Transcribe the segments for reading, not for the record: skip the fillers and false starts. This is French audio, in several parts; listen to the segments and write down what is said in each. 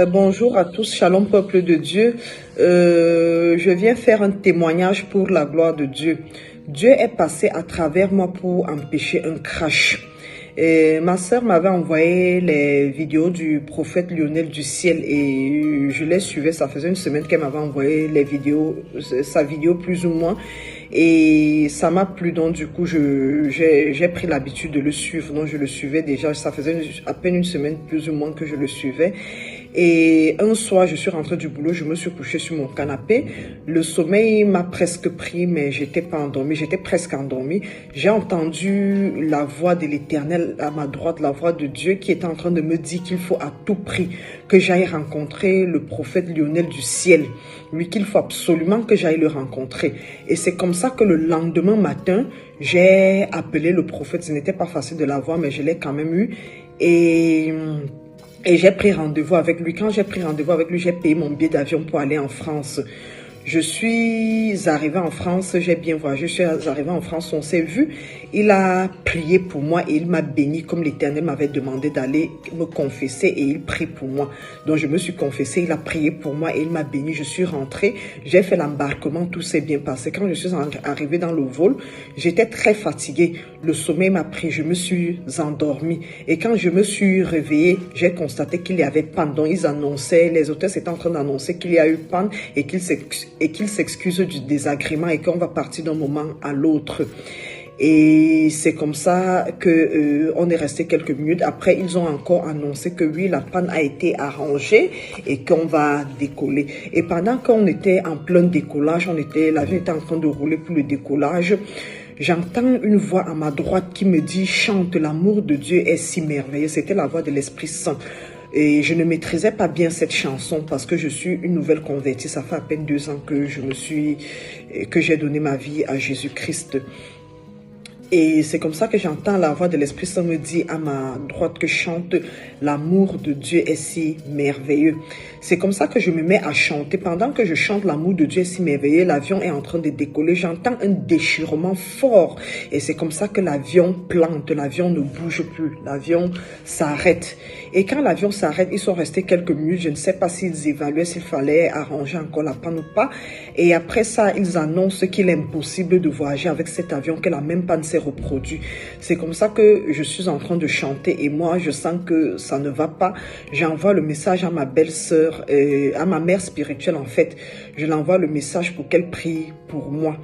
Bonjour à tous, shalom peuple de Dieu. Je viens faire un témoignage pour la gloire de Dieu. Dieu est passé à travers moi pour empêcher un crash. Et ma sœur m'avait envoyé les vidéos du prophète Lionel du ciel et je les suivais. Ça faisait une semaine qu'elle m'avait envoyé les vidéos, sa vidéo plus ou moins. Et ça m'a plu, donc du coup j'ai pris l'habitude de le suivre. Donc je le suivais déjà, ça faisait à peine une semaine plus ou moins que je le suivais. Et un soir, je suis rentrée du boulot, je me suis couchée sur mon canapé. Le sommeil m'a presque pris, mais j'étais pas endormie, j'étais presque endormie. J'ai entendu la voix de l'Éternel à ma droite, la voix de Dieu qui était en train de me dire qu'il faut à tout prix que j'aille rencontrer le prophète Lionel du ciel. Lui, qu'il faut absolument que j'aille le rencontrer. Et c'est comme ça que le lendemain matin, j'ai appelé le prophète. Ce n'était pas facile de l'avoir, mais je l'ai quand même eu. Et j'ai pris rendez-vous avec lui. Quand j'ai pris rendez-vous avec lui, j'ai payé mon billet d'avion pour aller en France. Je suis arrivée en France, j'ai bien voyagé, je suis arrivée en France, on s'est vu. Il a prié pour moi et il m'a béni comme l'Éternel m'avait demandé d'aller me confesser et il prie pour moi. Donc je me suis confessée, il a prié pour moi et il m'a béni. Je suis rentrée, j'ai fait l'embarquement, tout s'est bien passé. Quand je suis arrivée dans le vol, j'étais très fatiguée. Le sommeil m'a pris, je me suis endormie. Et quand je me suis réveillée, j'ai constaté qu'il y avait panne. Donc ils annonçaient, les hôtesses étaient en train d'annoncer qu'il y a eu panne et qu'il s'excuse du désagrément et qu'on va partir d'un moment à l'autre. Et c'est comme ça que on est resté quelques minutes. Après, ils ont encore annoncé que oui, la panne a été arrangée et qu'on va décoller. Et pendant qu'on était en plein décollage, l'avion était en train de rouler pour le décollage. J'entends une voix à ma droite qui me dit « Chante, l'amour de Dieu est si merveilleux ». C'était la voix de l'Esprit Saint. Et je ne maîtrisais pas bien cette chanson parce que je suis une nouvelle convertie. Ça fait à peine 2 ans que j'ai donné ma vie à Jésus-Christ. Et c'est comme ça que j'entends la voix de l'Esprit Saint me dire à ma droite que chante « L'amour de Dieu est si merveilleux ». C'est comme ça que je me mets à chanter. Pendant que je chante « L'amour de Dieu est si merveilleux », l'avion est en train de décoller. J'entends un déchirement fort. Et c'est comme ça que l'avion plante. L'avion ne bouge plus. L'avion s'arrête. Et quand l'avion s'arrête, ils sont restés quelques minutes. Je ne sais pas s'ils évaluaient s'il fallait arranger encore la panne ou pas. Et après ça, ils annoncent qu'il est impossible de voyager avec cet avion, que la même panne s'est reproduite. C'est comme ça que je suis en train de chanter. Et moi, je sens que ça ne va pas. J'envoie le message à ma belle-sœur, à ma mère spirituelle en fait. Je l'envoie le message pour qu'elle prie pour moi.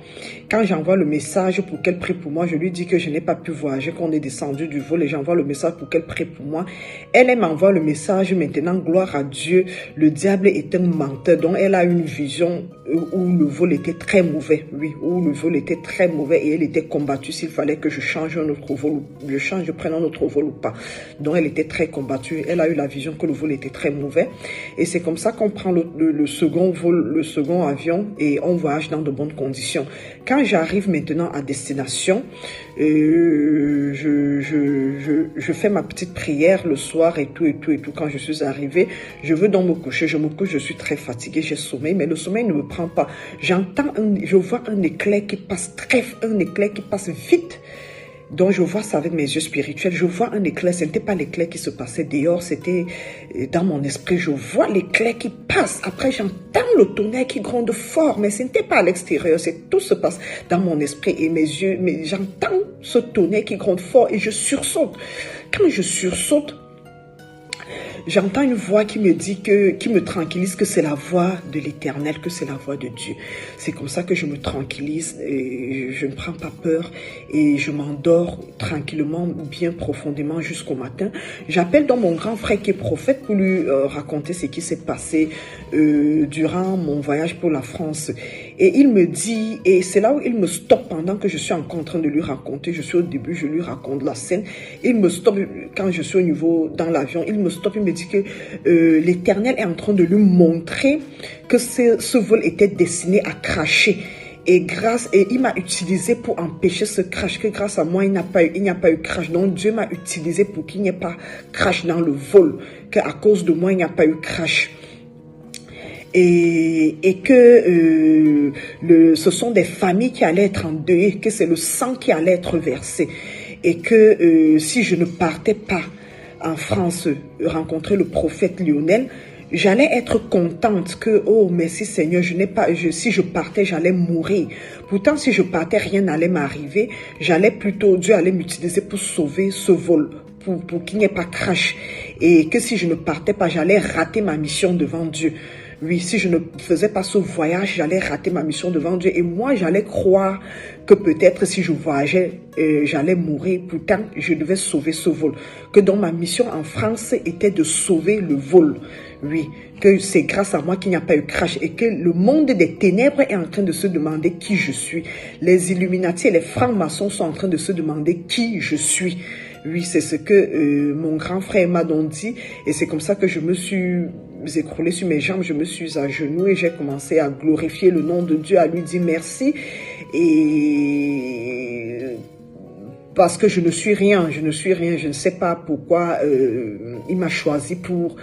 Quand j'envoie le message pour qu'elle prie pour moi, je lui dis que je n'ai pas pu voyager, qu'on est descendu du vol et j'envoie le message pour qu'elle prie pour moi. Elle m'envoie le message maintenant, gloire à Dieu, le diable est un menteur. Donc elle a une vision où le vol était très mauvais, oui, où le vol était très mauvais et elle était combattue s'il fallait que je change un autre vol, je prenne un autre vol ou pas. Donc elle était très combattue, elle a eu la vision que le vol était très mauvais et c'est comme ça qu'on prend le second vol, le second avion et on voyage dans de bonnes conditions. Quand j'arrive maintenant à destination, je fais ma petite prière le soir et tout. Quand je suis arrivée, je veux donc me coucher. Je me couche, je suis très fatiguée, j'ai sommeil, mais le sommeil ne me prend pas. Je vois un éclair qui passe vite. Donc je vois ça avec mes yeux spirituels. Je vois un éclair, ce n'était pas l'éclair qui se passait dehors, c'était dans mon esprit. Je vois l'éclair qui passe. Après j'entends le tonnerre qui gronde fort, mais ce n'était pas à l'extérieur, tout se passe dans mon esprit et mes yeux. Mais j'entends ce tonnerre qui gronde fort et je sursaute. Quand je sursaute, j'entends une voix qui me tranquillise que c'est la voix de l'Éternel, que c'est la voix de Dieu. C'est comme ça que je me tranquillise et je ne prends pas peur et je m'endors tranquillement, bien profondément jusqu'au matin. J'appelle donc mon grand frère qui est prophète pour lui raconter ce qui s'est passé durant mon voyage pour la France. Et il me dit, et c'est là où il me stoppe pendant que je suis encore en train de lui raconter. Je suis au début, je lui raconte la scène. Il me stoppe quand je suis au niveau dans l'avion. Il me stoppe, il me dit que l'Éternel est en train de lui montrer que ce vol était destiné à cracher. Et il m'a utilisé pour empêcher ce crash, que grâce à moi, il n'y a pas eu crash. Donc Dieu m'a utilisé pour qu'il n'y ait pas crash dans le vol, qu'à cause de moi, il n'y a pas eu crash. Et que ce sont des familles qui allaient être endeuillées, que c'est le sang qui allait être versé. Et que si je ne partais pas en France, rencontrer le prophète Lionel, j'allais être contente que, oh merci Seigneur, si je partais, j'allais mourir. Pourtant, si je partais, rien n'allait m'arriver. Dieu allait m'utiliser pour sauver ce vol, pour qu'il n'y ait pas crash. Et que si je ne partais pas, j'allais rater ma mission devant Dieu. Oui, si je ne faisais pas ce voyage, j'allais rater ma mission devant Dieu. Et moi, j'allais croire que peut-être si je voyageais, j'allais mourir. Pourtant, je devais sauver ce vol. Que donc ma mission en France était de sauver le vol. Oui, que c'est grâce à moi qu'il n'y a pas eu crash. Et que le monde des ténèbres est en train de se demander qui je suis. Les Illuminati et les francs-maçons sont en train de se demander qui je suis. Oui, c'est ce que mon grand frère m'a donc dit. Et c'est comme ça que je me suis écroulée sur mes jambes, je me suis à genoux et j'ai commencé à glorifier le nom de Dieu, à lui dire merci. Et parce que je ne suis rien, je ne sais pas pourquoi il m'a choisi pour